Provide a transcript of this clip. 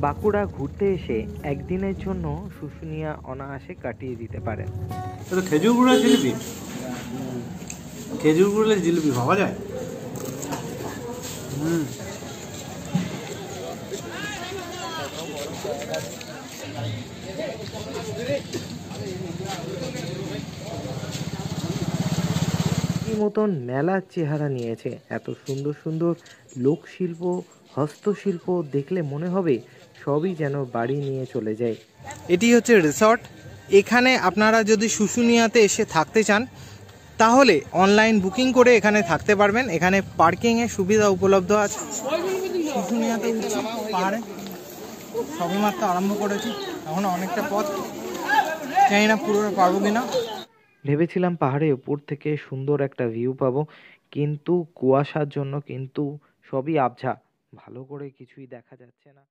বাঁকুড়া ঘুরতে এসে একদিনের জন্য শুশুনিয়া অনায়াসে কাটিয়ে দিতে পারেন। এটা খেজুর গুড়ের জিলিপি। খেজুর গুড়ের জিলিপি পাওয়া যায়। এই মতন মেলার চেহারা নিয়েছে। এত সুন্দর সুন্দর লোকশিল্প, হস্তশিল্প দেখলে মনে হবে সবই যেন বাড়ি নিয়ে চলে যায়। এটি হচ্ছে রিসর্ট। এখানে আপনারা যদি শুশুনিয়াতে এসে থাকতে চান তাহলে অনলাইন বুকিং করে এখানে থাকতে পারবেন। এখানে পার্কিংয়ের সুবিধা উপলব্ধ আছে। শুশুনিয়াতে উঠছি পাহাড়ে, সবেমাত্র আরম্ভ করেছি, এখন অনেকটা পথ, জানি না পুরোটা পারবো কিনা। ভেবেছিলাম পাহাড়ের উপর থেকে সুন্দর একটা ভিউ পাবো, কিন্তু কুয়াশার জন্য কিন্তু সবই আবছা, ভালো করে কিছুই দেখা যাচ্ছে না।